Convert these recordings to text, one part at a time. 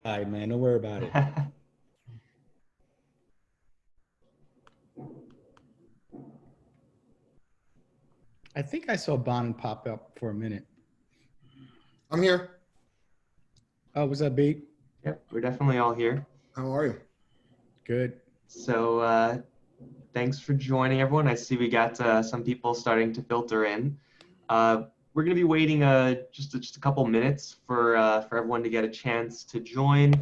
All right, man. Don't worry about it. I think I saw Bonin pop up for a minute. I'm here. Oh, what's up, B? Yep, we're definitely all here. How are you? Good. So thanks for joining, everyone. I see we got some people starting to filter in. We're going to be waiting just a couple minutes for everyone to get a chance to join.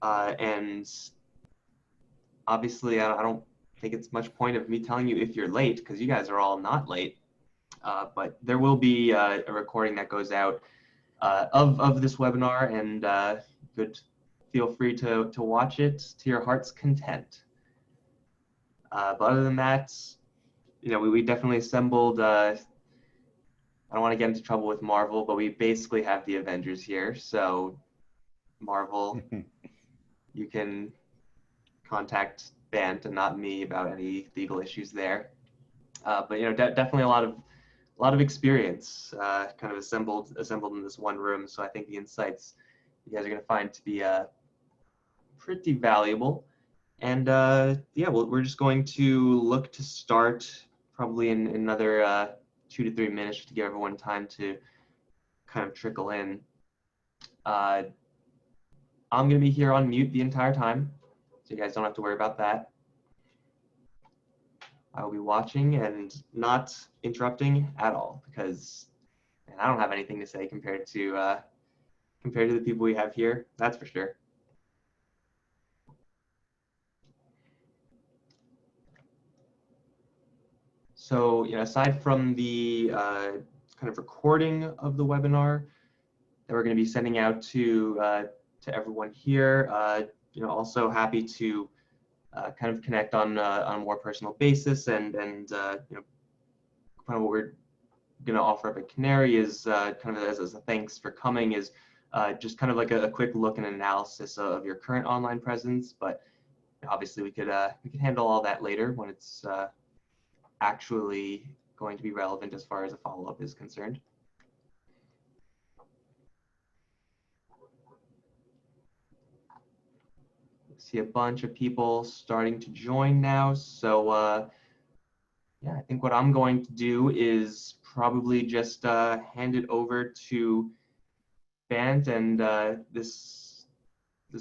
And obviously, I don't think it's much point of me telling you if you're late, because you guys are all not late. But there will be a recording that goes out of this webinar, and feel free to watch it to your heart's content. But other than that, we definitely assembled, I don't want to get into trouble with Marvel, but we basically have the Avengers here. So Marvel, you can contact Bant and not me about any legal issues there. But definitely a lot of experience kind of assembled in this one room. So I think the insights you guys are going to find to be pretty valuable. And yeah, we're just going to look to start probably in another 2 to 3 minutes to give everyone time to kind of trickle in. I'm going to be here on mute the entire time, so you guys don't have to worry about that. I will be watching and not interrupting at all, because I don't have anything to say compared to the people we have here. That's for sure. So, aside from the kind of recording of the webinar that we're going to be sending out to everyone here, also happy to kind of connect on a more personal basis, and kind of what we're going to offer up at Qnary is kind of as a thanks for coming is just kind of like a quick look and analysis of your current online presence. But obviously we could handle all that later when it's actually going to be relevant as far as a follow-up is concerned. See a bunch of people starting to join now, so yeah, I think what I'm going to do is probably just hand it over to Bant and this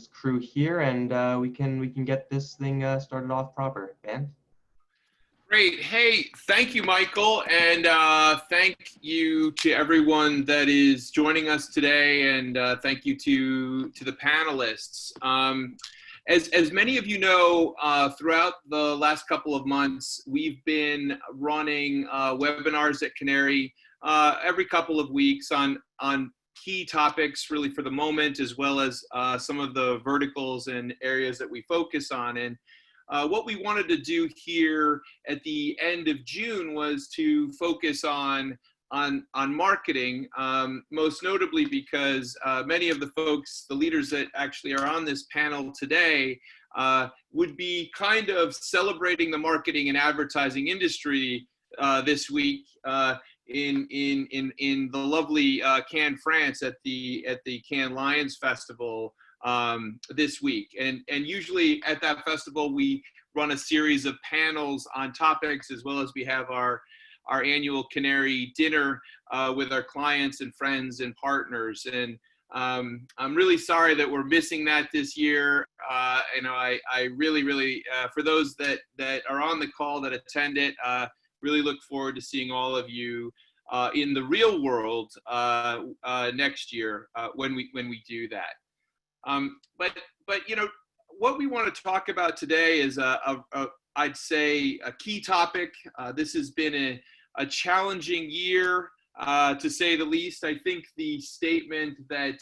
crew here, and we can get this thing started off proper. Bant? Great. Hey, thank you, Michael, and thank you to everyone that is joining us today, and thank you to the panelists. As many of you know, throughout the last couple of months, we've been running webinars at Qnary every couple of weeks on key topics, really for the moment, as well as some of the verticals and areas that we focus on. And what we wanted to do here at the end of June was to focus on marketing, most notably because many of the folks, the leaders that actually are on this panel today, would be kind of celebrating the marketing and advertising industry this week in the lovely Cannes, France, at the Cannes Lions Festival this week. And usually at that festival, we run a series of panels on topics, as well as we have our annual Qnary dinner with our clients and friends and partners. And I'm really sorry that we're missing that this year. I really, for those that are on the call that attend it, really look forward to seeing all of you in the real world next year when we do that. But what we want to talk about today is I'd say a key topic. This has been a challenging year, to say the least. I think the statement that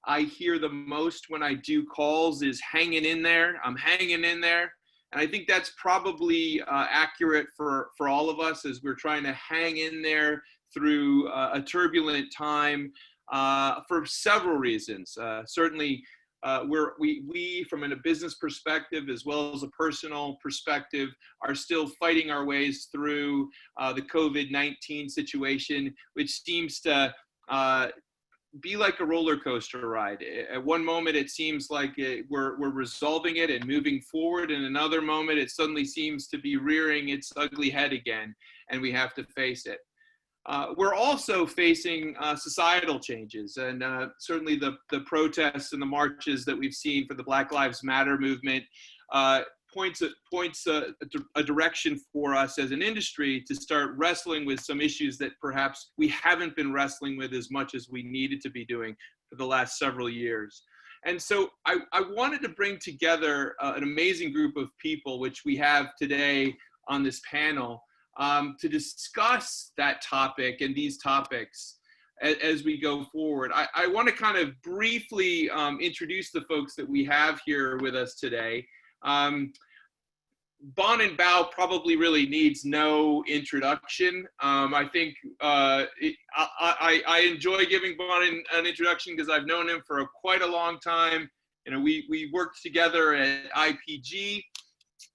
I hear the most when I do calls is hanging in there. I'm hanging in there. And I think that's probably accurate for all of us as we're trying to hang in there through a turbulent time for several reasons. Certainly, we from a business perspective, as well as a personal perspective, are still fighting our ways through the COVID-19 situation, which seems to be like a roller coaster ride. At one moment, it seems like we're resolving it and moving forward. In another moment, it suddenly seems to be rearing its ugly head again, and we have to face it. We're also facing societal changes, and certainly the protests and the marches that we've seen for the Black Lives Matter movement points a direction for us as an industry to start wrestling with some issues that perhaps we haven't been wrestling with as much as we needed to be doing for the last several years. And so I wanted to bring together an amazing group of people, which we have today on this panel, to discuss that topic and these topics as we go forward. I want to kind of briefly introduce the folks that we have here with us today. Bonin Bough probably really needs no introduction. I think I enjoy giving Bonin an introduction because I've known him for quite a long time. You know, we worked together at IPG.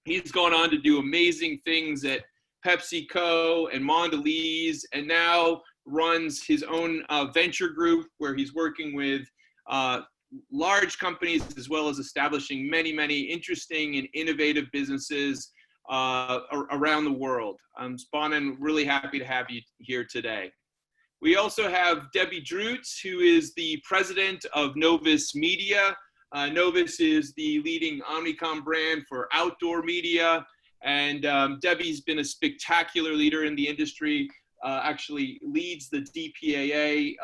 He's gone on to do amazing things at PepsiCo and Mondelez, and now runs his own venture group where he's working with large companies as well as establishing many, many interesting and innovative businesses around the world. Bonin, really happy to have you here today. We also have Debbie Drutz, who is the president of Novus Media. Novus is the leading Omnicom brand for outdoor media. And Debbie's been a spectacular leader in the industry, actually leads the DPAA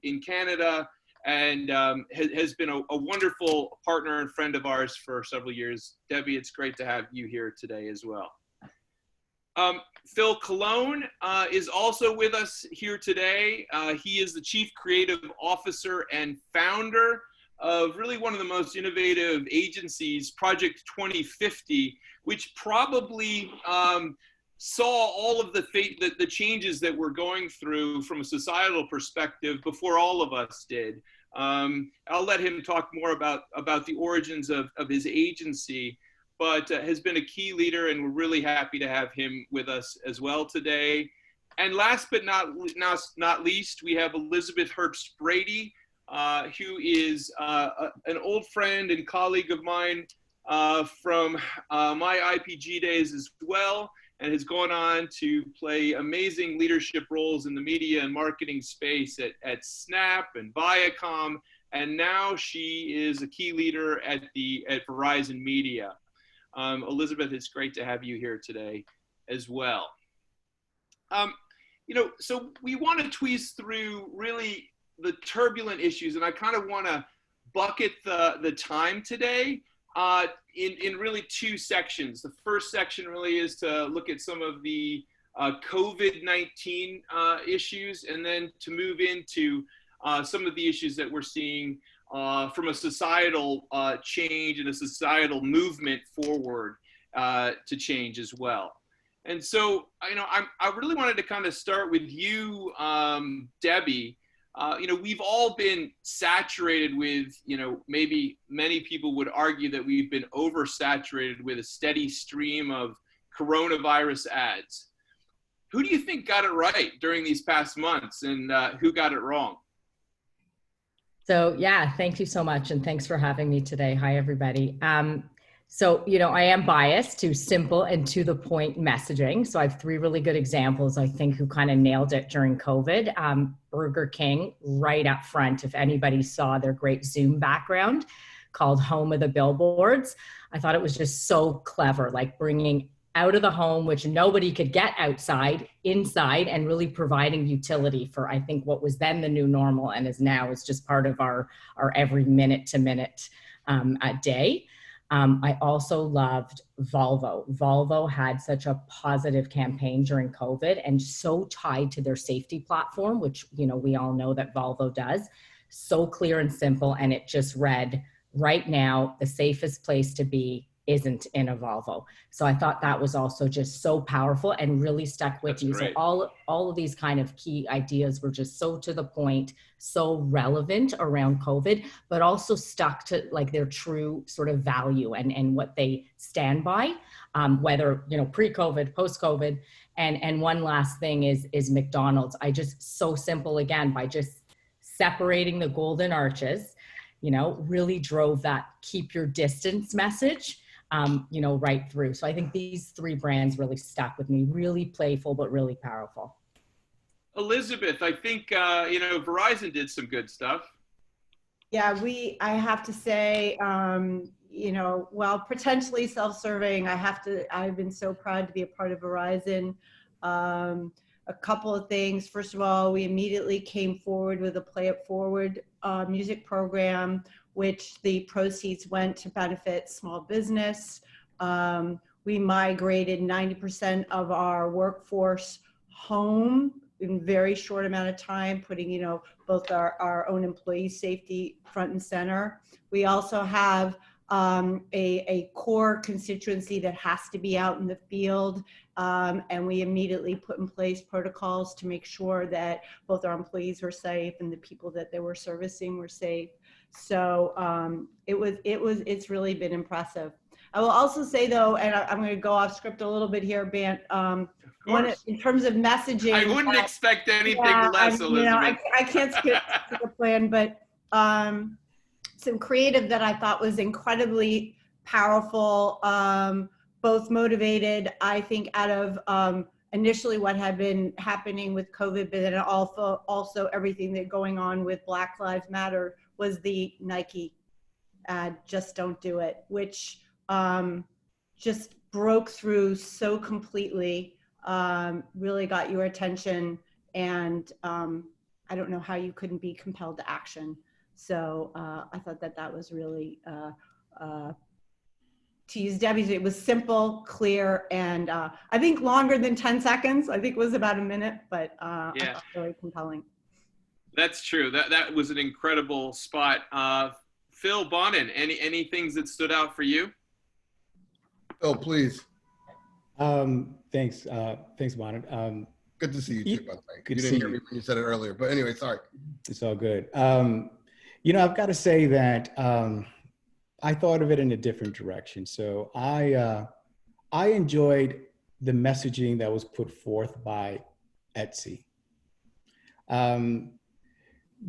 in Canada, and has been a wonderful partner and friend of ours for several years. Debbie, it's great to have you here today as well. Phil Colon is also with us here today. He is the Chief Creative Officer and founder of really one of the most innovative agencies, Project 2050, which probably saw all of the changes that we're going through from a societal perspective before all of us did. I'll let him talk more about the origins of his agency, but has been a key leader, and we're really happy to have him with us as well today. And last but not least, we have Elizabeth Herbst Brady, who is an old friend and colleague of mine from my IPG days as well, and has gone on to play amazing leadership roles in the media and marketing space at Snap and Viacom, and now she is a key leader at Verizon Media. Elizabeth, it's great to have you here today as well. You know, so we want to tweeze through really the turbulent issues, and I kind of want to bucket the time today in really two sections. The first section really is to look at some of the COVID-19 issues, and then to move into some of the issues that we're seeing from a societal change and a societal movement forward to change as well. And so, you know, I really wanted to kind of start with you, Debbie. You know, we've all been saturated with, you know, maybe many people would argue that we've been oversaturated with a steady stream of coronavirus ads. Who do you think got it right during these past months, and who got it wrong? So yeah, thank you so much. And thanks for having me today. Hi, everybody. So, you know, I am biased to simple and to the point messaging. So I have three really good examples, I think, who kind of nailed it during COVID. Burger King, right up front, if anybody saw their great Zoom background called Home of the Billboards. I thought it was just so clever, like bringing out of the home, which nobody could get outside, inside, and really providing utility for, I think, what was then the new normal and is now is just part of our every minute to minute day. I also loved Volvo. Volvo had such a positive campaign during COVID and so tied to their safety platform, which, you know, we all know that Volvo does. So clear and simple. And it just read, right now, the safest place to be isn't in a Volvo. So I thought that was also just so powerful and really stuck with That's you. great. So all of these kind of key ideas were just so to the point, so relevant around COVID, but also stuck to like their true sort of value and what they stand by, whether, you know, pre-COVID, post-COVID. And one last thing is McDonald's. I just, so simple again, by just separating the golden arches, you know, really drove that keep your distance message, you know, right through. So I think these three brands really stuck with me, really playful, but really powerful. Elizabeth, I think, you know, Verizon did some good stuff. Yeah, I have to say, you know, while potentially self-serving, I've been so proud to be a part of Verizon. A couple of things. First of all, we immediately came forward with a Play It Forward music program, which the proceeds went to benefit small business. We migrated 90% of our workforce home in a very short amount of time, putting, you know, both our own employee safety front and center. We also have a core constituency that has to be out in the field. And we immediately put in place protocols to make sure that both our employees were safe and the people that they were servicing were safe. So it's really been impressive. I will also say though, and I'm going to go off script a little bit here, Bant, in terms of messaging. I wouldn't expect anything less, Elizabeth. You know, I can't skip the plan, but some creative that I thought was incredibly powerful, both motivated, I think, out of initially what had been happening with COVID, but then also everything that going on with Black Lives Matter, was the Nike ad, Just Don't Do It, which just broke through so completely, really got your attention, and I don't know how you couldn't be compelled to action. So I thought that was really, to use Debbie's, it was simple, clear, and I think longer than 10 seconds. I think it was about a minute, but yeah. I thought really compelling. That's true. That was an incredible spot. Phil, Bonin, any things that stood out for you? Oh, please. Thanks, Bonin. Good to see you too, by the way. Good You to didn't see hear me when you said it earlier, but anyway, sorry. It's all good. You know, I've got to say that I thought of it in a different direction. So I enjoyed the messaging that was put forth by Etsy,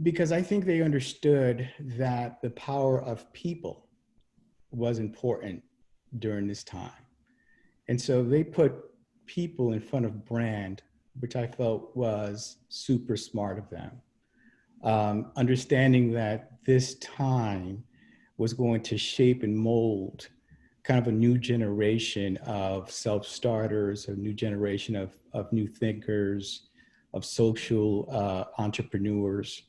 because I think they understood that the power of people was important during this time. And so they put people in front of brand, which I felt was super smart of them. Understanding that this time was going to shape and mold kind of a new generation of self-starters, a new generation of new thinkers, of social entrepreneurs.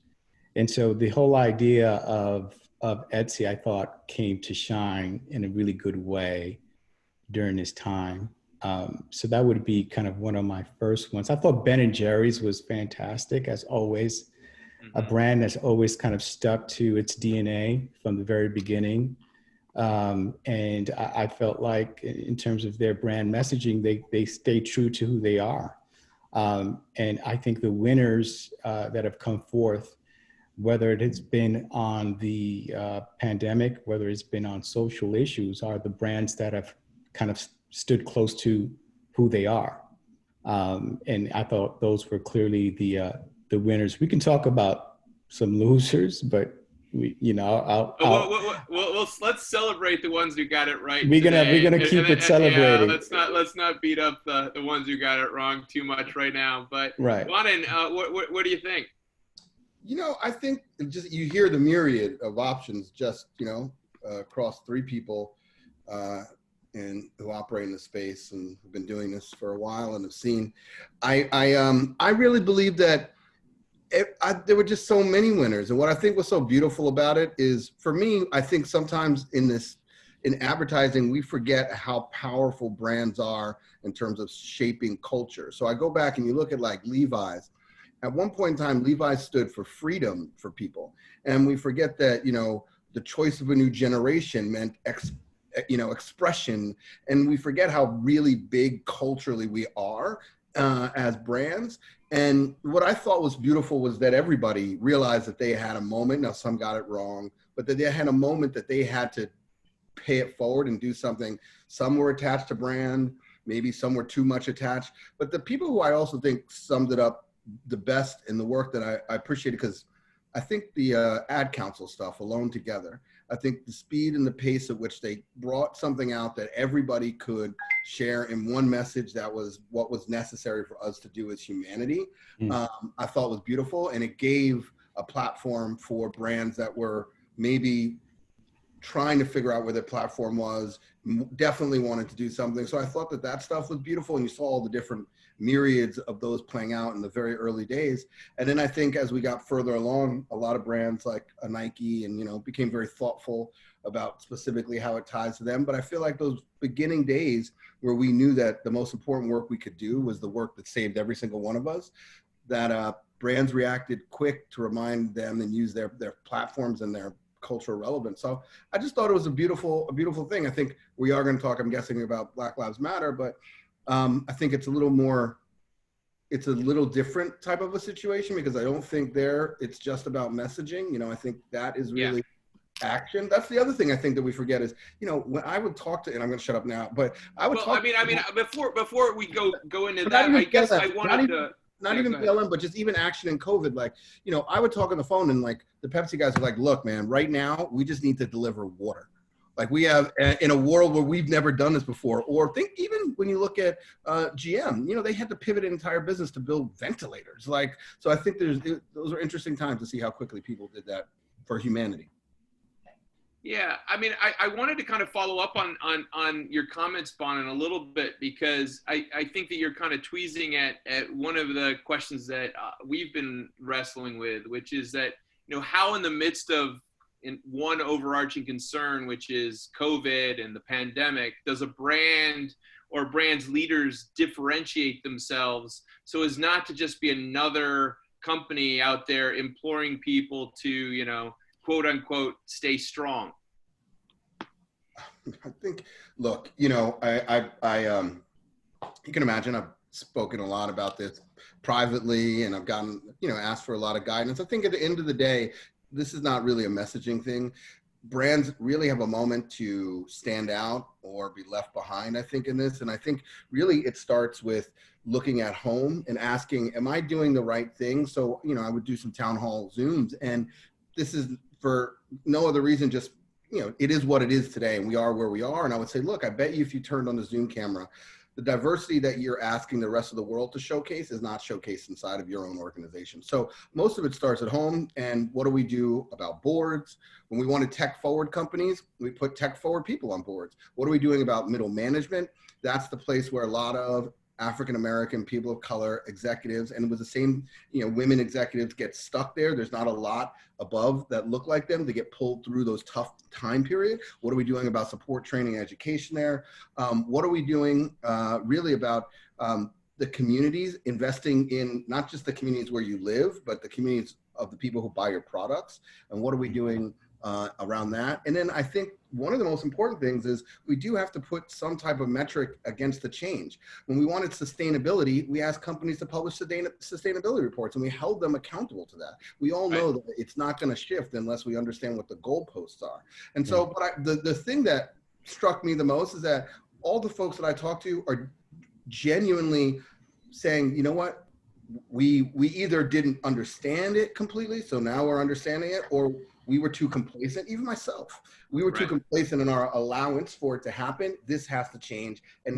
And so the whole idea of Etsy, I thought, came to shine in a really good way during this time. So that would be kind of one of my first ones. I thought Ben & Jerry's was fantastic, as always. A brand that's always kind of stuck to its DNA from the very beginning. And I felt like in terms of their brand messaging, they stay true to who they are. And I think the winners that have come forth, whether it has been on the pandemic, whether it's been on social issues, are the brands that have kind of stood close to who they are. And I thought those were clearly the winners. We can talk about some losers, but let's celebrate the ones who got it right. We're gonna keep it celebrating. Yeah, let's not beat up the ones who got it wrong too much right now. But right, Bonin, what do you think? You know, I think just you hear the myriad of options just, you know, across three people and who operate in the space and have been doing this for a while and have seen. I really believe that there were just so many winners. And what I think was so beautiful about it is, for me, I think sometimes in advertising, we forget how powerful brands are in terms of shaping culture. So I go back and you look at like Levi's. At one point in time, Levi's stood for freedom for people. And we forget that, you know, the choice of a new generation meant expression. And we forget how really big culturally we are as brands. And what I thought was beautiful was that everybody realized that they had a moment. Now, some got it wrong, but that they had a moment that they had to pay it forward and do something. Some were attached to brand, maybe some were too much attached. But the people who I also think summed it up the best in the work that I appreciated, because I think the ad council stuff, Alone Together, I think the speed and the pace at which they brought something out that everybody could share in one message, that was what was necessary for us to do as humanity, I thought was beautiful. And it gave a platform for brands that were maybe trying to figure out where their platform was, definitely wanted to do something. So I thought that that stuff was beautiful, and you saw all the different myriads of those playing out in the very early days. And then I think as we got further along, a lot of brands like a Nike and, you know, became very thoughtful about specifically how it ties to them. But I feel like those beginning days where we knew that the most important work we could do was the work that saved every single one of us, that brands reacted quick to remind them and use their platforms and their cultural relevance. So I just thought it was a beautiful thing. I think we are going to talk, I'm guessing, about Black Lives Matter, but I think it's a little different type of a situation, because I don't think it's just about messaging. You know, I think that is really action. That's the other thing I think that we forget is, you know, when I would talk to, and I'm going to shut up now, but I would talk. I mean, before we go into that, I guess I wanted to. Not even BLM, but just even action in COVID. Like, you know, I would talk on the phone and like the Pepsi guys are like, look, man, right now we just need to deliver water. Like we have in a world where we've never done this before. Or think even when you look at GM, you know, they had to pivot an entire business to build ventilators. Like, so I think those are interesting times to see how quickly people did that for humanity. Yeah, I mean, I wanted to kind of follow up on your comments, Bonin, a little bit, because I think that you're kind of tweezing at one of the questions that we've been wrestling with, which is that, you know, how in the midst of one overarching concern, which is COVID and the pandemic, does a brand or brand's leaders differentiate themselves so as not to just be another company out there imploring people to, you know, quote unquote, stay strong? I think, look, you know, you can imagine I've spoken a lot about this privately, and I've gotten, you know, asked for a lot of guidance. I think at the end of the day, this is not really a messaging thing. Brands really have a moment to stand out or be left behind, I think, in this. And I think really it starts with looking at home and asking, am I doing the right thing? So, you know, I would do some town hall Zooms, and this is for no other reason, just, you know, it is what it is today, and we are where we are. And I would say, look, I bet you if you turned on the Zoom camera, the diversity that you're asking the rest of the world to showcase is not showcased inside of your own organization. So most of it starts at home. And what do we do about boards? When we want to tech forward companies, we put tech forward people on boards. What are we doing about middle management? That's the place where a lot of African-American, people of color, executives, and it was the same, you know, women executives get stuck there. There's not a lot above that look like them to get pulled through those tough time period. What are we doing about support, training, education there? What are we doing really about the communities, investing in not just the communities where you live, but the communities of the people who buy your products? And what are we doing around that? And then I think one of the most important things is we do have to put some type of metric against the change. When we wanted sustainability, we asked companies to publish sustainability reports, and we held them accountable to that. We all know that it's not going to shift unless we understand what the goalposts are. And so the thing that struck me the most is that all the folks that I talked to are genuinely saying, you know what, we either didn't understand it completely, so now we're understanding it, or we were too complacent. Even myself, we were too complacent in our allowance for it to happen. This has to change. And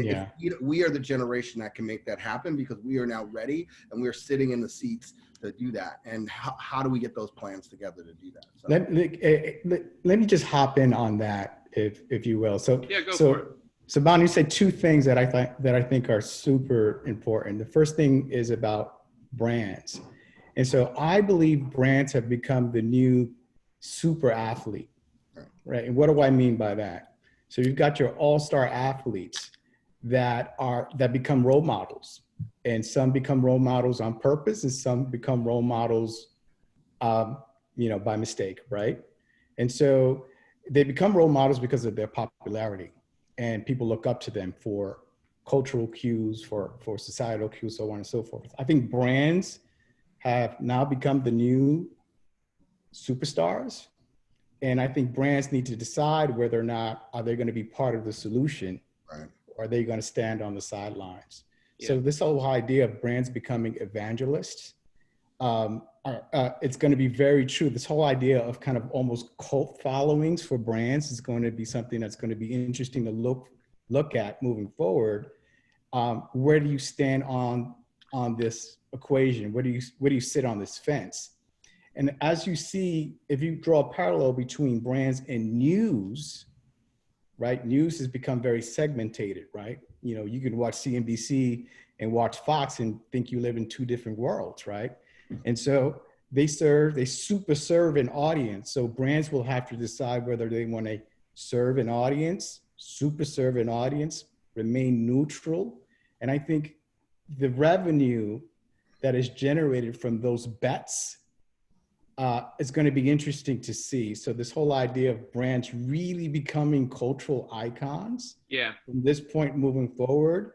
we are the generation that can make that happen, because we are now ready and we're sitting in the seats to do that. And how do we get those plans together to do that? So. Let me just hop in on that, if you will. So yeah, go for it. So Bonin, you said two things that I think are super important. The first thing is about brands. And so I believe brands have become the new super athlete, right? And what do I mean by that? So you've got your all-star athletes that become role models, and some become role models on purpose, and some become role models, you know, by mistake, right? And so they become role models because of their popularity, and people look up to them for cultural cues, for societal cues, so on and so forth. I think brands have now become the new superstars. And I think brands need to decide whether or not are they going to be part of the solution, or are they going to stand on the sidelines? Yeah. So this whole idea of brands becoming evangelists, it's going to be very true. This whole idea of kind of almost cult followings for brands is going to be something that's going to be interesting to look at moving forward. Where do you stand on this equation? Where do you sit on this fence? And as you see, if you draw a parallel between brands and news, right? News has become very segmented, right? You know, you can watch CNBC and watch Fox and think you live in two different worlds, right? And so they super serve an audience. So brands will have to decide whether they want to serve an audience, super serve an audience, remain neutral. And I think the revenue that is generated from those bets is going to be interesting to see. So this whole idea of brands really becoming cultural icons, from this point moving forward,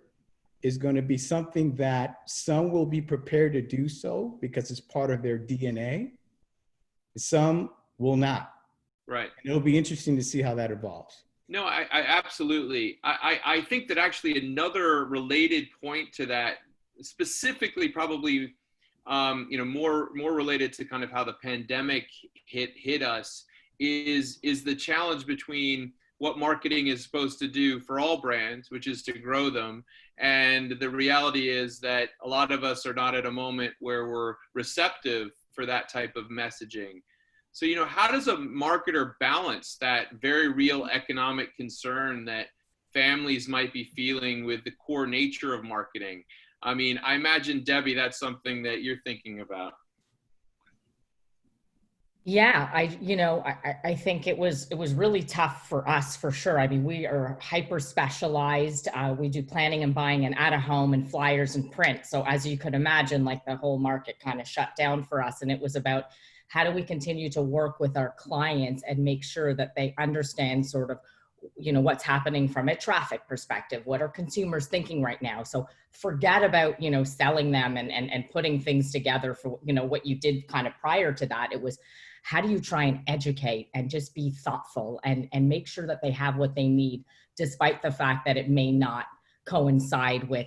is going to be something that some will be prepared to do so because it's part of their DNA. Some will not. Right. And it'll be interesting to see how that evolves. No, I absolutely. I think that actually another related point to that, specifically probably, more related to kind of how the pandemic hit us, is the challenge between what marketing is supposed to do for all brands, which is to grow them. And the reality is that a lot of us are not at a moment where we're receptive for that type of messaging. So, how does a marketer balance that very real economic concern that families might be feeling with the core nature of marketing? I mean, I imagine, Debbie, that's something that you're thinking about. Yeah, I think it was really tough for us, for sure. I mean, we are hyper specialized. We do planning and buying and out of home and flyers and print. So as you could imagine, like the whole market kind of shut down for us. And it was about how do we continue to work with our clients and make sure that they understand sort of, what's happening from a traffic perspective. What are consumers thinking right now? So forget about, selling them and putting things together for, what you did kind of prior to that. It was, how do you try and educate and just be thoughtful and make sure that they have what they need, despite the fact that it may not coincide with,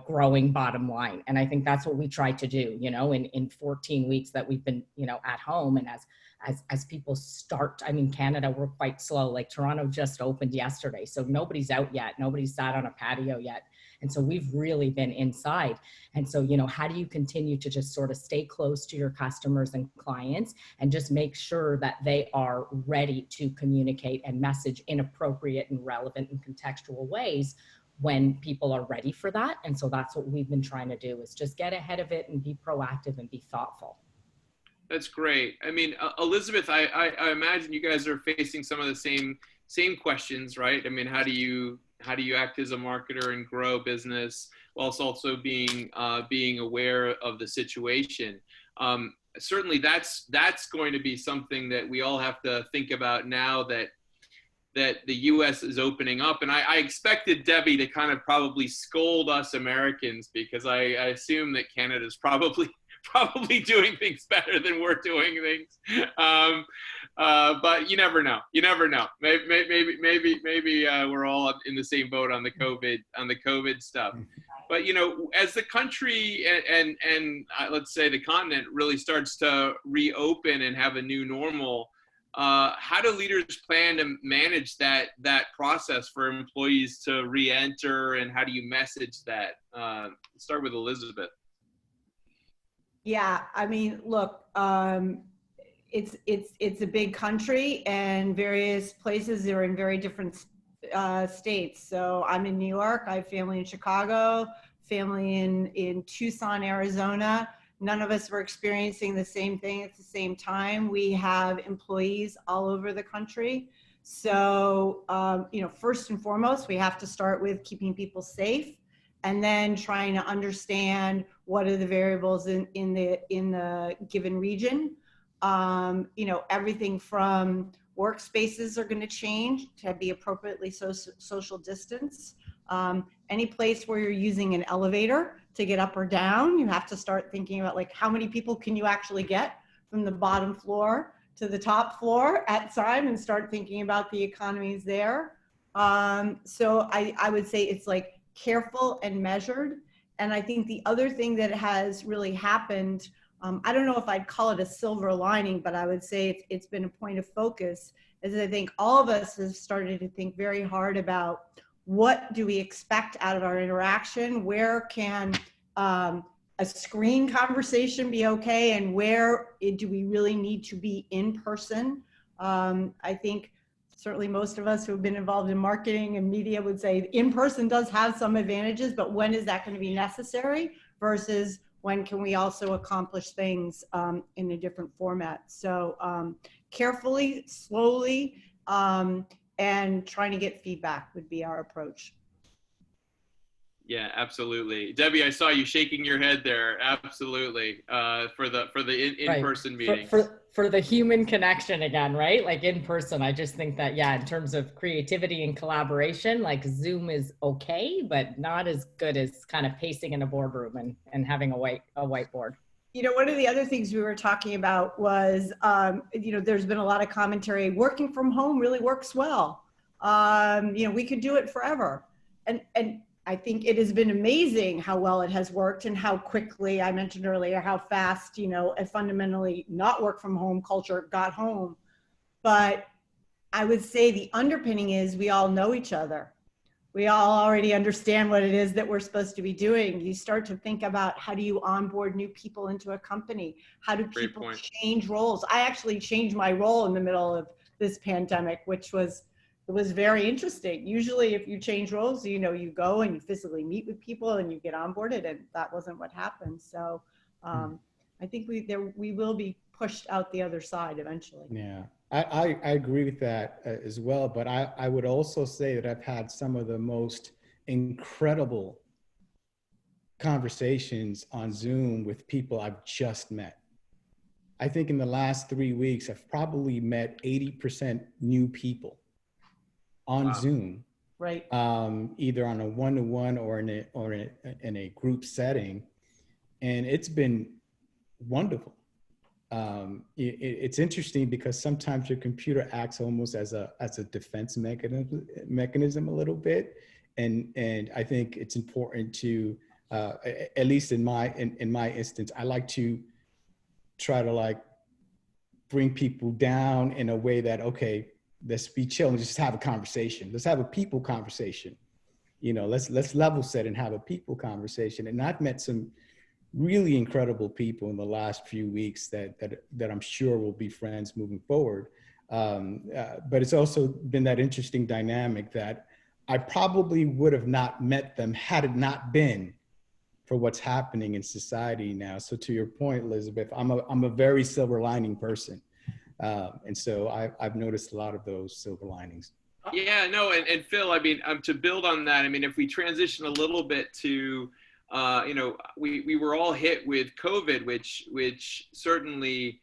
growing bottom line. And I think that's what we tried to do, in 14 weeks that we've been, at home. And as people start, I mean, Canada, we're quite slow. Like Toronto just opened yesterday. So nobody's out yet. Nobody's sat on a patio yet. And so we've really been inside. And so, how do you continue to just sort of stay close to your customers and clients and just make sure that they are ready to communicate and message in appropriate and relevant and contextual ways when people are ready for that? And so that's what we've been trying to do, is just get ahead of it and be proactive and be thoughtful. That's great. I mean, Elizabeth, I imagine you guys are facing some of the same questions, right? I mean, how do you act as a marketer and grow business whilst also being aware of the situation? Certainly, that's going to be something that we all have to think about now that the U.S. is opening up. And I expected Debbie to kind of probably scold us Americans, because I assume that Canada's probably doing things better than we're doing things. But you never know. Maybe we're all in the same boat on the COVID stuff. But, as the country and let's say the continent really starts to reopen and have a new normal, how do leaders plan to manage that process for employees to re-enter, and how do you message that? Start with Elizabeth. Yeah, I mean, look, it's a big country, and various places are in very different states. So I'm in New York. I have family in Chicago, family in Tucson, Arizona. None of us were experiencing the same thing at the same time. We have employees all over the country. So, first and foremost, we have to start with keeping people safe, and then trying to understand what are the variables in the given region. Everything from workspaces are going to change to be appropriately social distance. Any place where you're using an elevator to get up or down, you have to start thinking about, like, how many people can you actually get from the bottom floor to the top floor at time, and start thinking about the economies there. So I would say it's like careful and measured. And I think the other thing that has really happened I don't know if I'd call it a silver lining, but I would say it's been a point of focus, as I think all of us have started to think very hard about what do we expect out of our interaction? Where can a screen conversation be okay? And where do we really need to be in person? I think certainly most of us who have been involved in marketing and media would say in person does have some advantages, but when is that going to be necessary versus when can we also accomplish things in a different format? So carefully, slowly, and trying to get feedback would be our approach. Yeah, absolutely. Debbie, I saw you shaking your head there. Absolutely. For the in-person meetings. For the human connection again, right? Like in person, I just think that, yeah, in terms of creativity and collaboration, like Zoom is okay, but not as good as kind of pacing in a boardroom and having a whiteboard. You know, one of the other things we were talking about was, you know, there's been a lot of commentary, working from home really works well. You know, we could do it forever. And I think it has been amazing how well it has worked and how quickly, I mentioned earlier, how fast, you know, a fundamentally not work from home culture got home. But I would say the underpinning is we all know each other. We all already understand what it is that we're supposed to be doing. You start to think about how do you onboard new people into a company? How do people change roles? I actually changed my role in the middle of this pandemic, which was, it was very interesting. Usually if you change roles, you know, you go and you physically meet with people and you get onboarded, and that wasn't what happened. So I think we will be pushed out the other side eventually. Yeah, I agree with that as well. But I would also say that I've had some of the most incredible conversations on Zoom with people I've just met. I think in the last 3 weeks, I've probably met 80% new people on Zoom, right? Either on a one-to-one or in a group setting, and it's been wonderful. It's interesting because sometimes your computer acts almost as a defense mechanism a little bit, and I think it's important to at least in my instance, I like to try to like bring people down in a way that, okay, let's be chill and just have a conversation. Let's have a people conversation. You know, let's level set and have a people conversation. And I've met some really incredible people in the last few weeks that I'm sure will be friends moving forward. But it's also been that interesting dynamic that I probably would have not met them had it not been for what's happening in society now. So to your point, Elizabeth, I'm a very silver lining person. And so I've noticed a lot of those silver linings. Yeah, no, and Phil, I mean, to build on that, I mean, if we transition a little bit to, you know, we were all hit with COVID, which certainly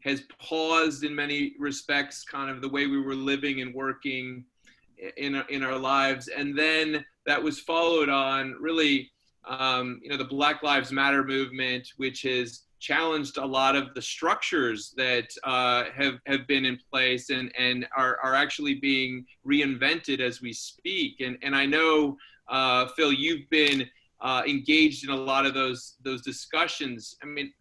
has paused in many respects kind of the way we were living and working in our lives. And then that was followed on really, you know, the Black Lives Matter movement, which has challenged a lot of the structures that have been in place and are actually being reinvented as we speak. And I know, Phil, you've been engaged in a lot of those discussions. I mean,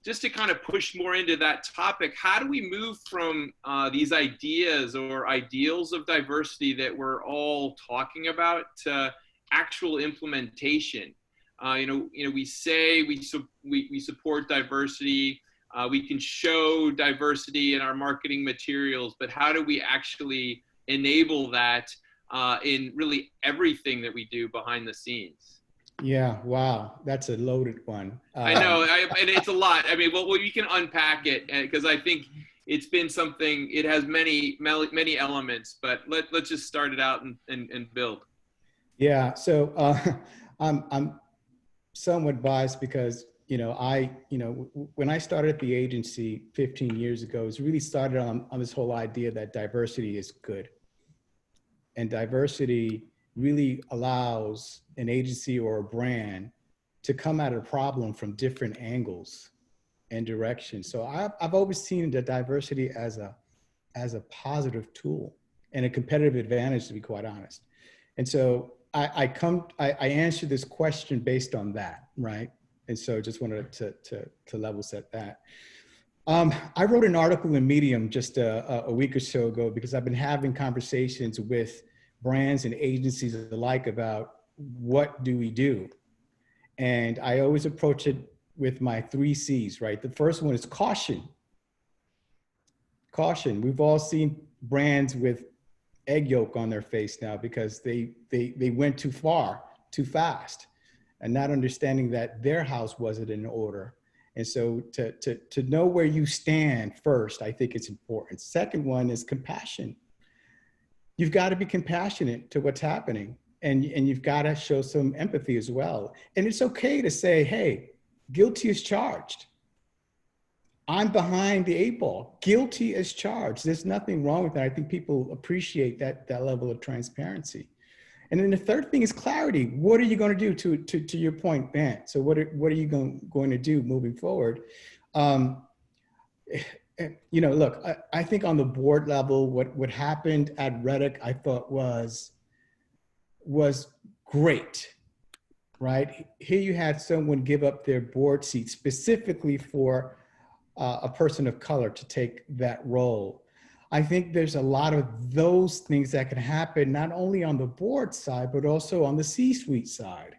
just to kind of push more into that topic, how do we move from these ideas or ideals of diversity that we're all talking about to actual implementation? You know, we say we support diversity. We can show diversity in our marketing materials, but how do we actually enable that in really everything that we do behind the scenes? Yeah, wow, that's a loaded one. I know, and it's a lot. I mean, well, you can unpack it because I think it's been something. It has many elements, but let's just start it out and build. Yeah, so I'm somewhat biased because when I started at the agency 15 years ago, it's really started on this whole idea that diversity is good, and diversity really allows an agency or a brand to come at a problem from different angles and directions. So I've always seen the diversity as a positive tool and a competitive advantage, to be quite honest. And so I answer this question based on that, right? And so just wanted to level set that. I wrote an article in Medium just a week or so ago because I've been having conversations with brands and agencies alike about what do we do? And I always approach it with my 3 C's, right? The first one is caution. Caution. We've all seen brands with egg yolk on their face now because they went too far, too fast, and not understanding that their house wasn't in order. And so to know where you stand first, I think it's important. Second one is compassion. You've got to be compassionate to what's happening, and you've got to show some empathy as well. And it's okay to say, hey, guilty as charged. I'm behind the 8 ball. Guilty as charged. There's nothing wrong with that. I think people appreciate that level of transparency. And then the third thing is clarity. What are you going to do to your point, Ben? So what are you going to do moving forward? You know, look, I think on the board level, what happened at Reddick, I thought was great, right? Here you had someone give up their board seat specifically for a person of color to take that role. I think there's a lot of those things that can happen, not only on the board side, but also on the C-suite side.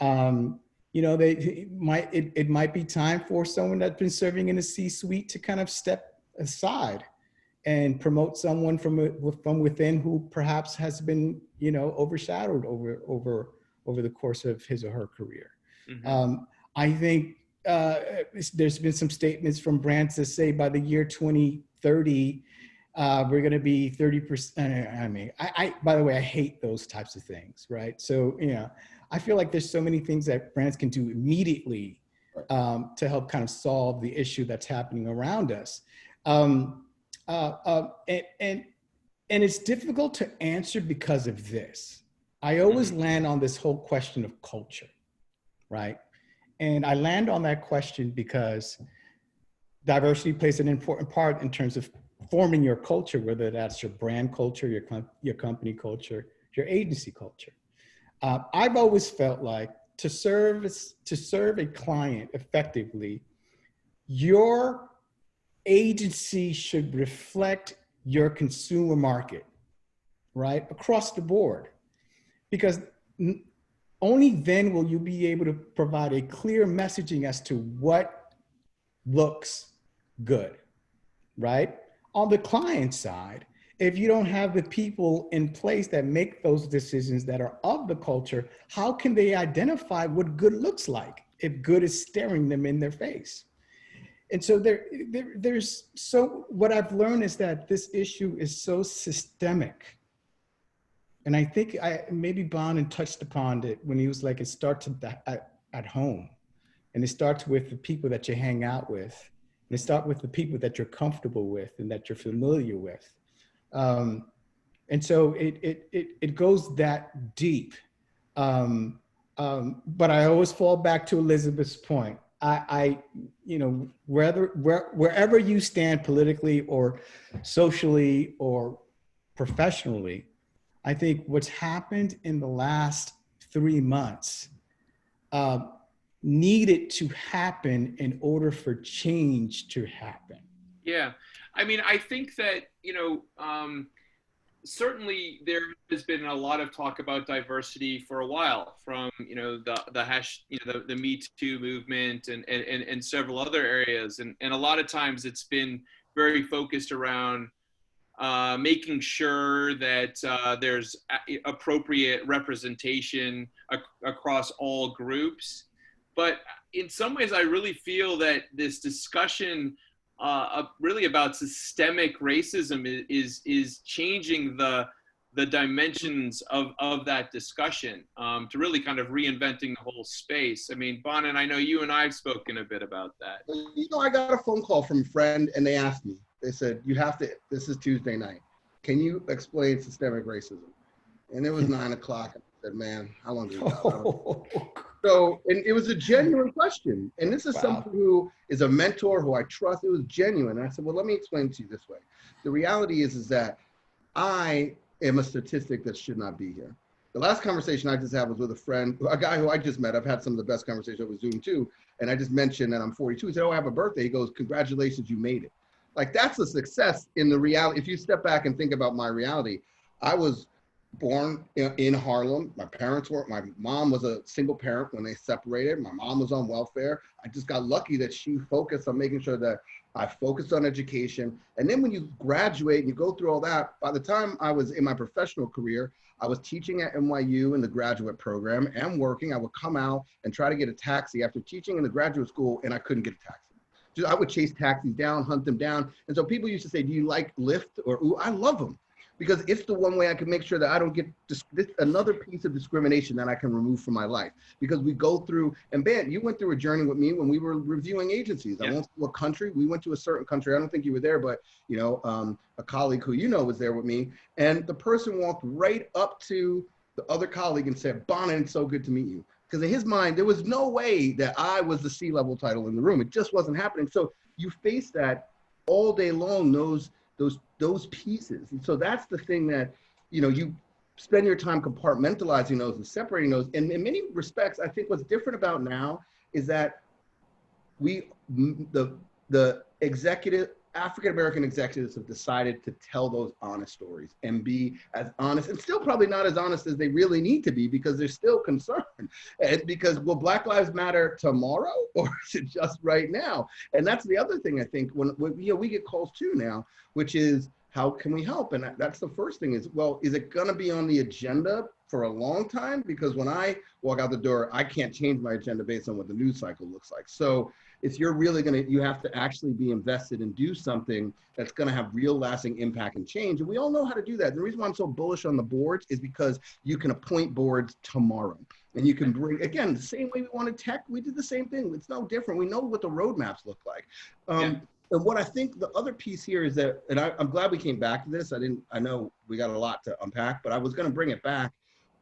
You know, it might be time for someone that's been serving in the C-suite to kind of step aside and promote someone from within who perhaps has been, you know, overshadowed over the course of his or her career. Mm-hmm. I think there's been some statements from brands that say by the year 2030, we're going to be 30%. I mean, by the way, I hate those types of things, right? So, you know, I feel like there's so many things that brands can do immediately to help kind of solve the issue that's happening around us. And it's difficult to answer because of this. I always land on this whole question of culture, right? And I land on that question because diversity plays an important part in terms of forming your culture, whether that's your brand culture, your company culture, your agency culture. I've always felt like to serve a client effectively, your agency should reflect your consumer market, right? Across the board. Because only then will you be able to provide a clear messaging as to what looks good, right? On the client side, if you don't have the people in place that make those decisions that are of the culture, how can they identify what good looks like if good is staring them in their face? And so what I've learned is that this issue is so systemic. And I think maybe Bonin touched upon it when he was like, it starts at home. And it starts with the people that you hang out with. And it starts with the people that you're comfortable with and that you're familiar with. And so it goes that deep. But I always fall back to Elizabeth's point. You know, wherever you stand politically or socially or professionally, I think what's happened in the last 3 months needed to happen in order for change to happen. Yeah. I mean, I think that, you know, certainly there has been a lot of talk about diversity for a while, from, you know, the Me Too movement and several other areas. And a lot of times it's been very focused around making sure that there's appropriate representation across all groups. But in some ways, I really feel that this discussion really about systemic racism is changing the dimensions of that discussion to really kind of reinventing the whole space. I mean, Bonin, I know you and I have spoken a bit about that. You know, I got a phone call from a friend and they asked me, they said, you have to, this is Tuesday night. Can you explain systemic racism? And it was 9 o'clock. I said, man, how long do we got? So, and it was a genuine question. And this is someone who is a mentor who I trust. It was genuine. And I said, well, let me explain it to you this way. The reality is that I am a statistic that should not be here. the last conversation I just had was with a friend, a guy who I just met. I've had some of the best conversations over Zoom too. And I just mentioned that I'm 42. He said, oh, I have a birthday. He goes, congratulations, you made it. Like, that's a success in the reality. If you step back and think about my reality, I was born in Harlem. My mom was a single parent when they separated. My mom was on welfare. I just got lucky that she focused on making sure that I focused on education. And then when you graduate and you go through all that, by the time I was in my professional career, I was teaching at NYU in the graduate program and working. I would come out and try to get a taxi after teaching in the graduate school, and I couldn't get a taxi. I would chase taxis down, hunt them down. And so people used to say, do you like Lyft or Uber? I love them, because it's the one way I can make sure that I don't get another piece of discrimination that I can remove from my life. Because we go through, and Ben, you went through a journey with me when we were reviewing agencies. Yeah. I went to a country, we went to a certain country. I don't think you were there, but you know, a colleague who you know was there with me. And the person walked right up to the other colleague and said, Bonin, it's so good to meet you. Because in his mind, there was no way that I was the C-level title in the room. It just wasn't happening. So you face that all day long, those pieces. And so that's the thing that, you know, you spend your time compartmentalizing those and separating those. And in many respects, I think what's different about now is that the African-American executives have decided to tell those honest stories and be as honest, and still probably not as honest as they really need to be, because they're still concerned. And because, will Black Lives Matter tomorrow, or is it just right now? And that's the other thing I think when you know, we get calls too now, which is, how can we help? And that's the first thing is, well, is it gonna be on the agenda for a long time? Because when I walk out the door, I can't change my agenda based on what the news cycle looks like. So if you're really you have to actually be invested and do something that's gonna have real lasting impact and change. And we all know how to do that. The reason why I'm so bullish on the boards is because you can appoint boards tomorrow. And you can bring, again, the same way we wanted tech, we did the same thing. It's no different. We know what the roadmaps look like. And what I think the other piece here is that, and I'm glad we came back to this. I know we got a lot to unpack, but I was gonna bring it back.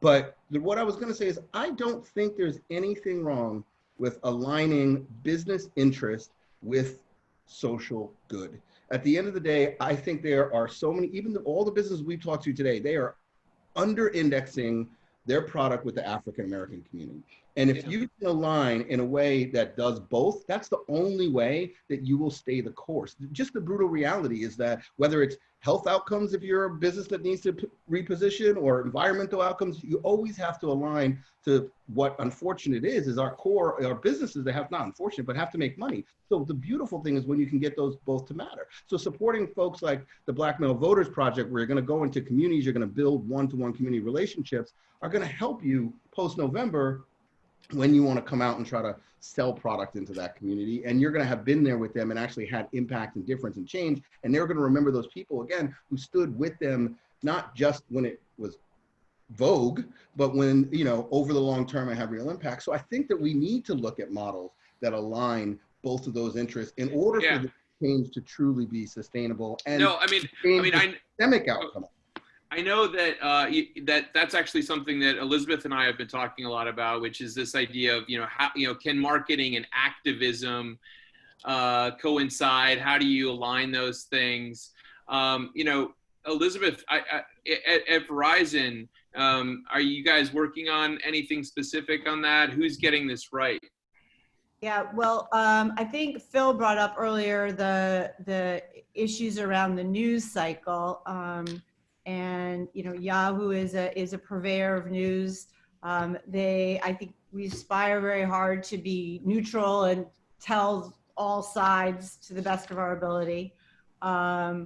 But what I was gonna say is, I don't think there's anything wrong with aligning business interest with social good. At the end of the day, I think there are so many, even all the businesses we've talked to today, they are under indexing their product with the African-American community. And if you can align in a way that does both, that's the only way that you will stay the course. Just the brutal reality is that whether it's health outcomes, if you're a business that needs to reposition, or environmental outcomes, you always have to align to what unfortunate is our core, our businesses that have, not unfortunate, but have to make money. So the beautiful thing is when you can get those both to matter. So supporting folks like the Black Male Voters Project, where you're gonna go into communities, you're gonna build one-to-one community relationships, are gonna help you post-November when you want to come out and try to sell product into that community. And you're going to have been there with them and actually had impact and difference and change. And they're going to remember those people, again, who stood with them, not just when it was vogue, but when, you know, over the long term and have real impact. So I think that we need to look at models that align both of those interests in order for the change to truly be sustainable and systemic outcome. I know that that's actually something that Elizabeth and I have been talking a lot about, which is this idea of, how, can marketing and activism coincide? How do you align those things? Elizabeth, at Verizon, are you guys working on anything specific on that? Who's getting this right? Yeah, well, I think Phil brought up earlier the issues around the news cycle. And Yahoo is a purveyor of news. I think we aspire very hard to be neutral and tell all sides to the best of our ability. So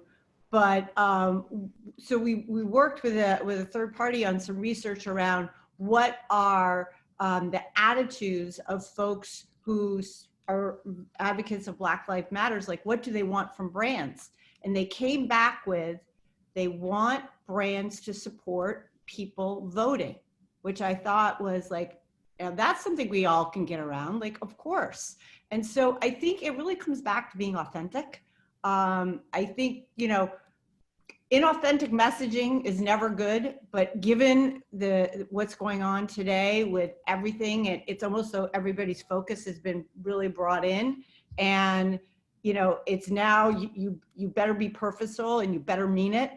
we worked with a third party on some research around what are the attitudes of folks who are advocates of Black Lives Matters, like what do they want from brands? And they came back with, they want brands to support people voting, which I thought was like, that's something we all can get around, like, of course. And so I think it really comes back to being authentic. I think, inauthentic messaging is never good, but given what's going on today with everything, it's almost so everybody's focus has been really brought in, and it's now you better be purposeful and you better mean it.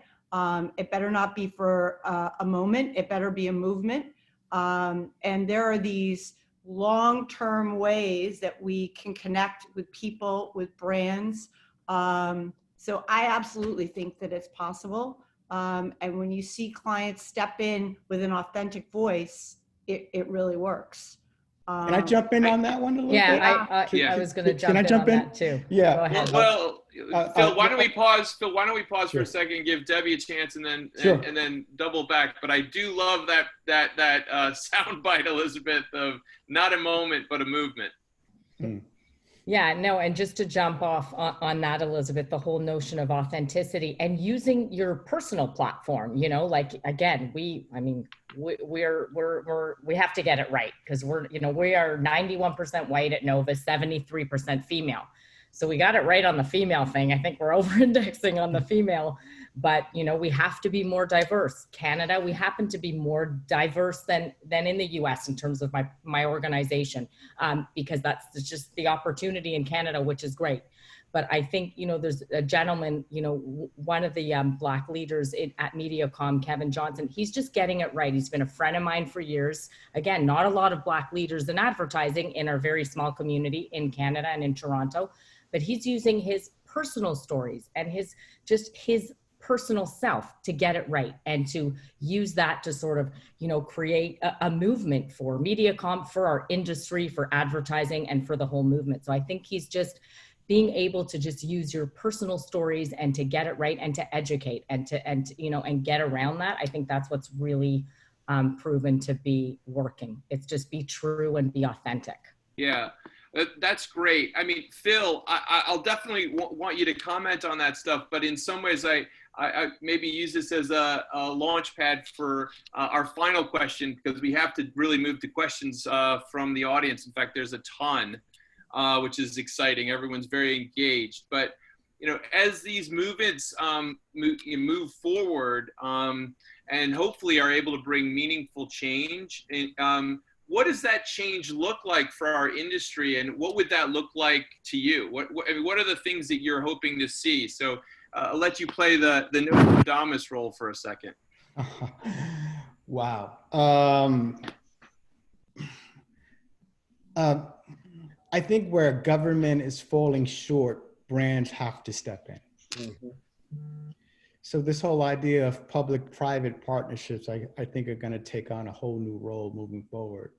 It better not be for a moment. It better be a movement. And there are these long-term ways that we can connect with people, with brands. So I absolutely think that it's possible. And when you see clients step in with an authentic voice, it really works. Can I jump in on that one a little bit? Yeah, I was going to Can jump I in jump on in? that too. Yeah. Go ahead. Well, Phil, why don't we pause? Phil, why don't we pause for Sure. a second, give Debbie a chance, and then Sure. and then double back. But I do love that soundbite, Elizabeth, of not a moment but a movement. Yeah, no, and just to jump off on that, Elizabeth, the whole notion of authenticity and using your personal platform, you know, like, again, we have to get it right, because we are 91% white at Nova, 73% female. So we got it right on the female thing. I think we're over-indexing on the female, but we have to be more diverse. Canada, we happen to be more diverse than in the US in terms of my organization, because that's just the opportunity in Canada, which is great. But I think, there's a gentleman, one of the Black leaders at MediaCom, Kevin Johnson, he's just getting it right. He's been a friend of mine for years. Again, not a lot of Black leaders in advertising in our very small community in Canada and in Toronto, but he's using his personal stories and his personal self to get it right, and to use that to sort of, create a movement for MediaCom, for our industry, for advertising, and for the whole movement. So I think he's just being able to just use your personal stories and to get it right and to educate and get around that. I think that's what's really proven to be working. It's just be true and be authentic. Yeah. That's great. I mean, Phil, I'll definitely want you to comment on that stuff, but in some ways I maybe use this as a launch pad for our final question, because we have to really move to questions from the audience. In fact, there's a ton, which is exciting. Everyone's very engaged. But, as these movements move forward and hopefully are able to bring meaningful change, what does that change look like for our industry, and what would that look like to you? What are the things that you're hoping to see? So I'll let you play the Nostradamus role for a second. Wow. I think where government is falling short, brands have to step in. Mm-hmm. So this whole idea of public-private partnerships, I think, are going to take on a whole new role moving forward.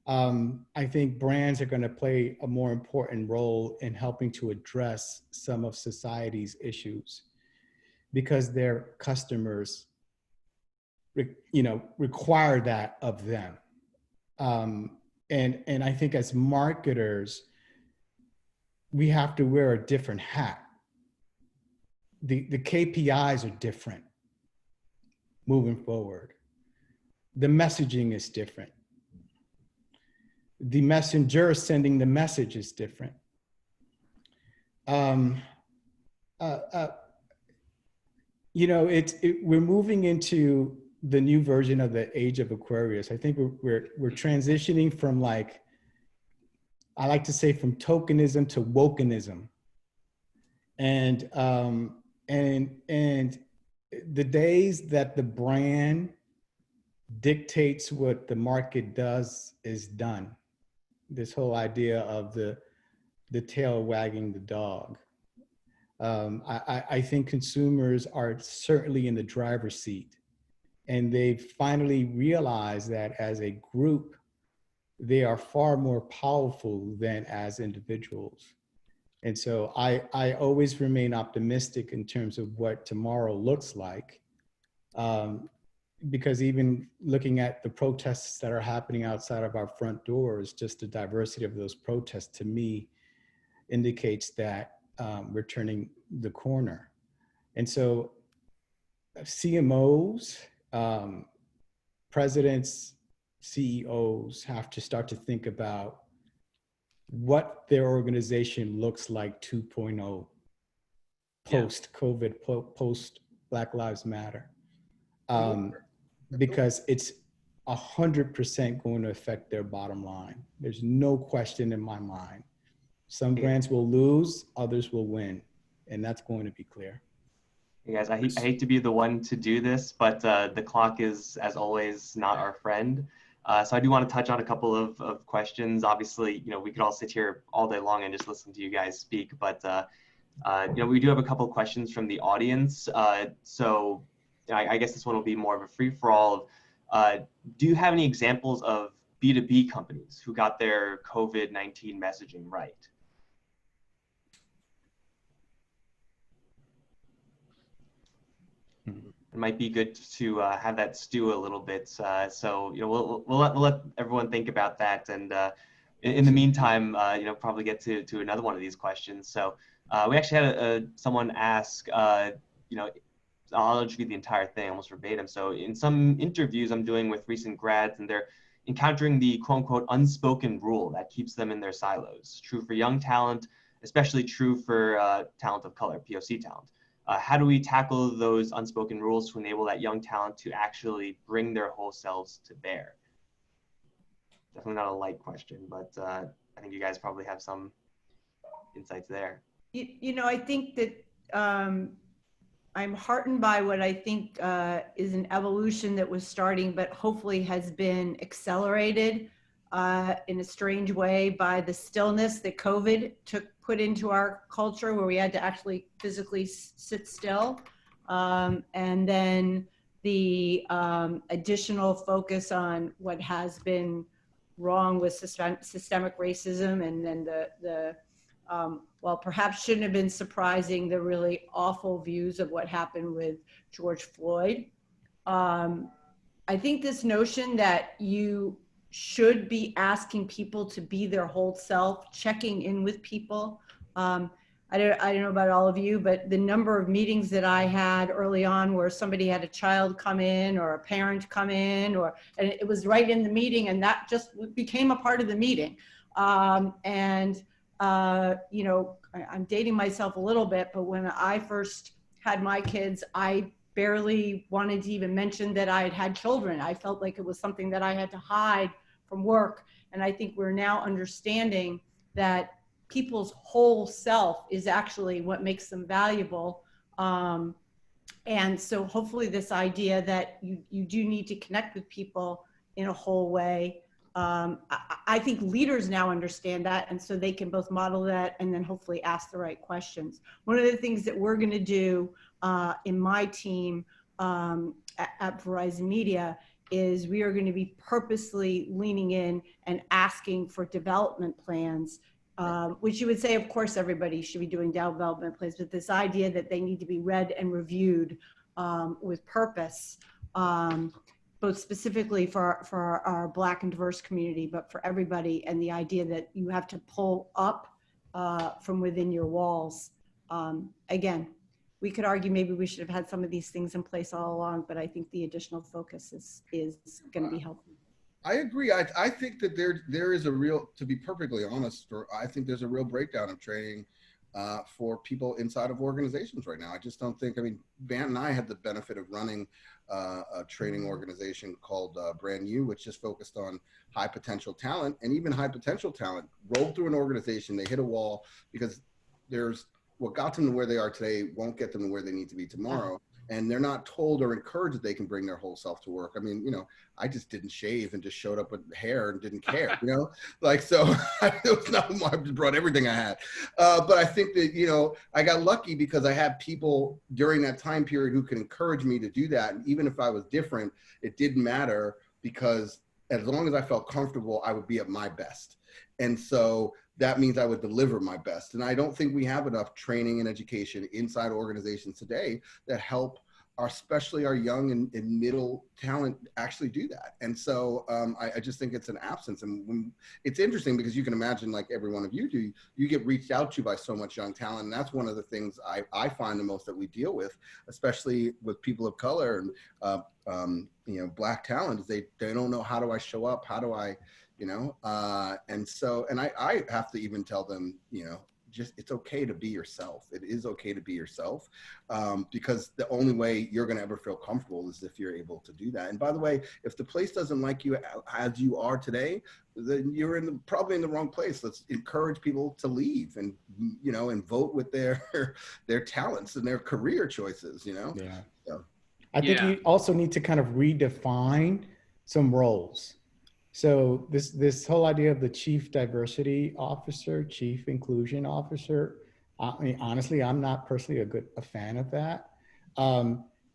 I think brands are going to play a more important role in helping to address some of society's issues, because their customers, require that of them. And I think as marketers, we have to wear a different hat. The KPIs are different moving forward. The messaging is different. The messenger sending the message is different. We're moving into the new version of the age of Aquarius. I think we're transitioning from, like, I like to say, from tokenism to wokenism. And the days that the brand dictates what the market does is done. This whole idea of the tail wagging the dog. I think consumers are certainly in the driver's seat, and they've finally realized that as a group, they are far more powerful than as individuals. And so I always remain optimistic in terms of what tomorrow looks like, because even looking at the protests that are happening outside of our front doors, just the diversity of those protests, to me, indicates that we're turning the corner. And so CMOs, presidents, CEOs have to start to think about what their organization looks like 2.0, post-COVID, post Black Lives Matter, because it's 100% going to affect their bottom line. There's no question in my mind. Some brands will lose, others will win, and that's going to be clear. Hey guys, I hate to be the one to do this, but the clock is, as always, not our friend. So I do want to touch on a couple of questions. Obviously, we could all sit here all day long and just listen to you guys speak, but we do have a couple questions from the audience. So I guess this one will be more of a free-for-all. Do you have any examples of B2B companies who got their COVID-19 messaging right? It might be good to have that stew a little bit. So we'll let everyone think about that, and in the meantime, probably get to another one of these questions. So we actually had someone ask, I'll just read the entire thing almost verbatim. So in some interviews I'm doing with recent grads, and they're encountering the quote unquote unspoken rule that keeps them in their silos. True for young talent, especially true for talent of color, POC talent. How do we tackle those unspoken rules to enable that young talent to actually bring their whole selves to bear? Definitely not a light question, but I think you guys probably have some insights there. I think that I'm heartened by what I think is an evolution that was starting, but hopefully has been accelerated in a strange way by the stillness that COVID put into our culture, where we had to actually physically sit still. And then the additional focus on what has been wrong with systemic racism, and then while perhaps shouldn't have been surprising, the really awful views of what happened with George Floyd. I think this notion that you should be asking people to be their whole self, checking in with people. I don't know about all of you, but the number of meetings that I had early on where somebody had a child come in or a parent come in, and it was right in the meeting, and that just became a part of the meeting. I'm dating myself a little bit, but when I first had my kids, I barely wanted to even mention that I had had children. I felt like it was something that I had to hide from work. And I think we're now understanding that people's whole self is actually what makes them valuable. And so hopefully this idea that you do need to connect with people in a whole way. I think leaders now understand that, and so they can both model that and then hopefully ask the right questions. One of the things that we're going to do in my team at Verizon Media is we are going to be purposely leaning in and asking for development plans, which you would say, of course, everybody should be doing development plans, but this idea that they need to be read and reviewed with purpose. Both specifically for our Black and diverse community, but for everybody, and the idea that you have to pull up from within your walls. Again, we could argue maybe we should have had some of these things in place all along, but I think the additional focus is going to be helpful. I agree. I think that there is a real, to be perfectly honest, I think there's a real breakdown of training for people inside of organizations right now. I just don't think, Van and I had the benefit of running a training organization called Brand New, which just focused on high potential talent, and even high potential talent rolled through an organization. They hit a wall because what got them to where they are today won't get them to where they need to be tomorrow. And they're not told or encouraged that they can bring their whole self to work. I just didn't shave and just showed up with hair and didn't care, so it was not, I just brought everything I had. But I think that, I got lucky because I had people during that time period who could encourage me to do that. And even if I was different, it didn't matter, because as long as I felt comfortable, I would be at my best. And so that means I would deliver my best. And I don't think we have enough training and education inside organizations today that help especially our young and middle talent actually do that. And so I just think it's an absence. And it's interesting because you can imagine, like every one of you do, you get reached out to by so much young talent. And that's one of the things I find the most that we deal with, especially with people of color and Black talent, is they don't know, how do I show up? How do I, and I have to even tell them, just, it's okay to be yourself. It is okay to be yourself, because the only way you're going to ever feel comfortable is if you're able to do that. And by the way, if the place doesn't like you as you are today, then you're probably in the wrong place. Let's encourage people to leave and, you know, and vote with their talents and their career choices, you know? Yeah. So. I think you also need to kind of redefine some roles. So this whole idea of the chief diversity officer, chief inclusion officer, I mean, honestly, I'm not personally a fan of that,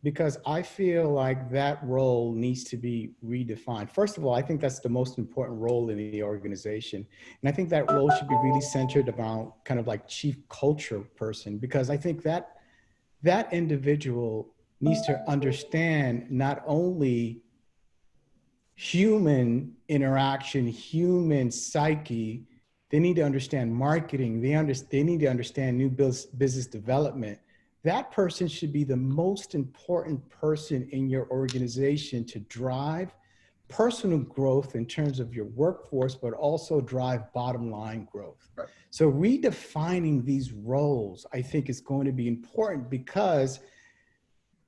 because I feel like that role needs to be redefined. First of all, I think that's the most important role in the organization. And I think that role should be really centered around kind of like chief culture person, because I think that individual needs to understand not only human interaction, human psyche, they need to understand marketing, they need to understand new business development. That person should be the most important person in your organization to drive personal growth in terms of your workforce, but also drive bottom line growth. Right. So redefining these roles, I think, is going to be important, because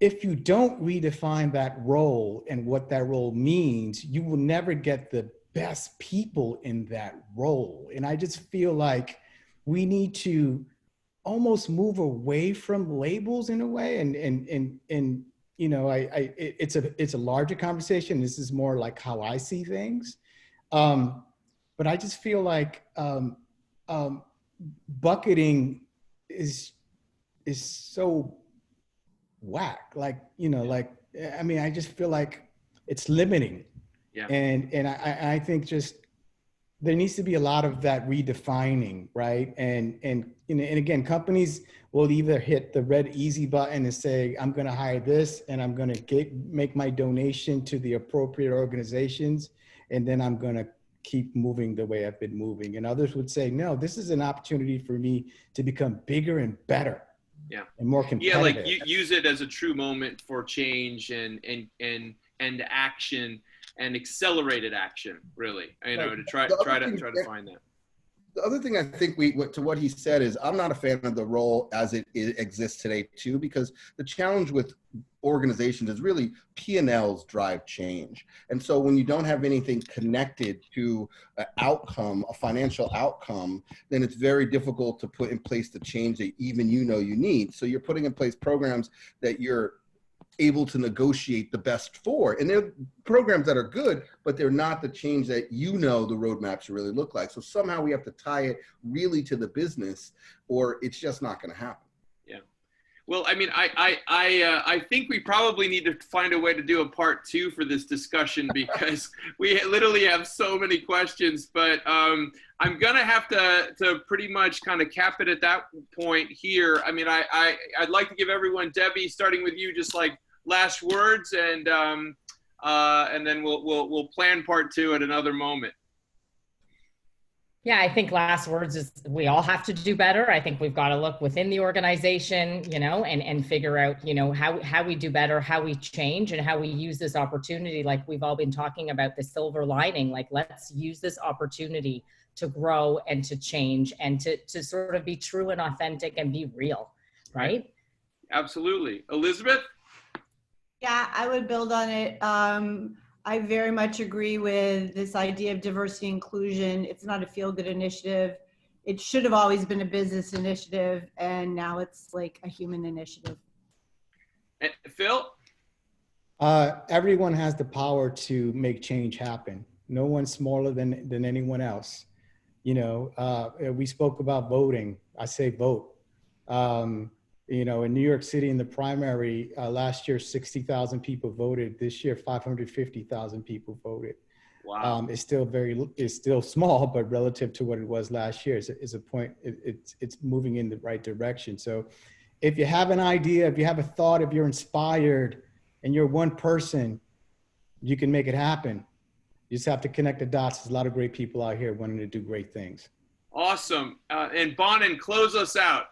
if you don't redefine that role and what that role means, you will never get the best people in that role. And I just feel like we need to almost move away from labels in a way. And you know, it's a larger conversation. This is more like how I see things. But I just feel like bucketing is so whack. Like, you know, like, I mean, I just feel like it's limiting. Yeah. And I think just there needs to be a lot of that redefining, right? And again, companies will either hit the red easy button and say, I'm going to hire this, and I'm going to make my donation to the appropriate organizations, and then I'm going to keep moving the way I've been moving. And others would say, no, this is an opportunity for me to become bigger and better. Yeah. And more competitive. Yeah, like you use it as a true moment for change and action and accelerated action, really. You know, to try to find that. The other thing I think to what he said is, I'm not a fan of the role as it exists today too, because the challenge with organizations is really P&Ls drive change. And so when you don't have anything connected to an outcome, a financial outcome, then it's very difficult to put in place the change that even you know you need. So you're putting in place programs that you're able to negotiate the best for. And they're programs that are good, but they're not the change that you know the roadmap should really look like. So somehow we have to tie it really to the business, or it's just not going to happen. Yeah. Well, I mean, I think we probably need to find a way to do a part 2 for this discussion, because we literally have so many questions, but I'm going to have to pretty much kind of cap it at that point here. I mean, I'd like to give everyone, Debbie, starting with you, just like last words, and then we'll plan part 2 at another moment. Yeah, I think last words is we all have to do better. I think we've got to look within the organization, you know, and figure out, you know, how we do better, how we change, and how we use this opportunity. Like we've all been talking about the silver lining, like let's use this opportunity to grow and to change and to sort of be true and authentic and be real, right? Absolutely. Elizabeth? Yeah, I would build on it. I very much agree with this idea of diversity inclusion. It's not a feel-good initiative. It should have always been a business initiative, and now it's like a human initiative. Phil? Everyone has the power to make change happen. No one's smaller than anyone else. You know, we spoke about voting. I say vote. You know, in New York City in the primary last year, 60,000 people voted. This year, 550,000 people voted. Wow. It's still small, but relative to what it was last year, is a point. It's moving in the right direction. So, if you have an idea, if you have a thought, if you're inspired, and you're one person, you can make it happen. You just have to connect the dots. There's a lot of great people out here wanting to do great things. Awesome. And Bonin, close us out.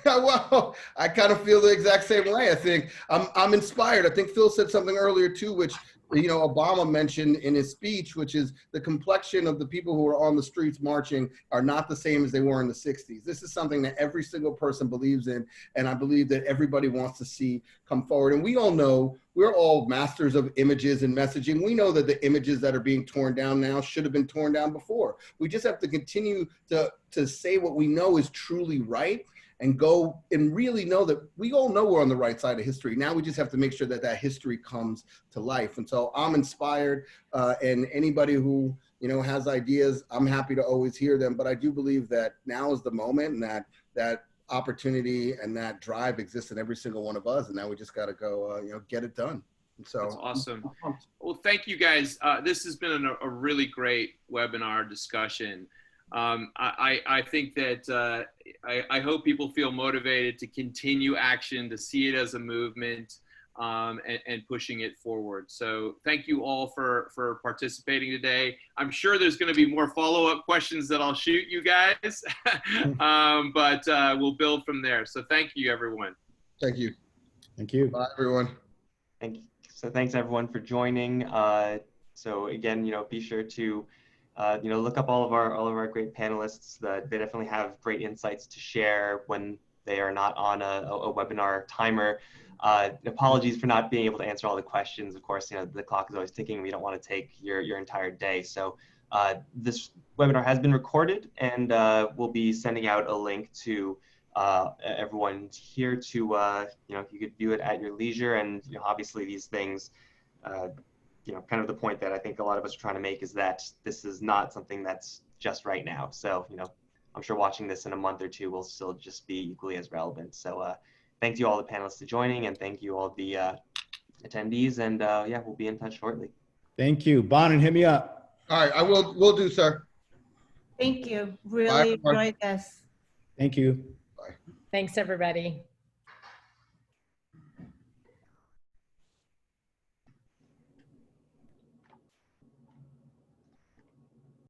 Well, I kind of feel the exact same way. I think I'm inspired. I think Phil said something earlier too, which you know, Obama mentioned in his speech, which is the complexion of the people who are on the streets marching are not the same as they were in the 60s. This is something that every single person believes in, and I believe that everybody wants to see come forward. And we all know, we're all masters of images and messaging. We know that the images that are being torn down now should have been torn down before. We just have to continue to say what we know is truly right, and go and really know that we all know we're on the right side of history. Now we just have to make sure that that history comes to life. And so I'm inspired, and anybody who, you know, has ideas, I'm happy to always hear them. But I do believe that now is the moment, and that opportunity and that drive exists in every single one of us. And now we just got to go, you know, get it done. And so that's awesome. Well, thank you guys. This has been a really great webinar discussion. I think that I hope people feel motivated to continue action, to see it as a movement, and pushing it forward. So thank you all for participating today. I'm sure there's going to be more follow-up questions that I'll shoot you guys, but we'll build from there. So thank you, everyone. thank you. Thank you. Bye, everyone. Thank you. So thanks everyone for joining. So again, you know, be sure to you know, look up all of our great panelists. They definitely have great insights to share when they are not on a webinar timer. Apologies for not being able to answer all the questions. Of course, you know, the clock is always ticking. We don't want to take your entire day. So this webinar has been recorded, and we'll be sending out a link to everyone here to, you know, you could view it at your leisure. And, you know, obviously these things, you know, kind of the point that I think a lot of us are trying to make is that this is not something that's just right now. So, you know, I'm sure watching this in a month or two will still just be equally as relevant. So thank you all the panelists for joining, and thank you all the attendees. And yeah, we'll be in touch shortly. Thank you. Bonin, hit me up. All right, will do, sir. Thank you. Really Bye. enjoyed this. Thank you. Thanks, everybody.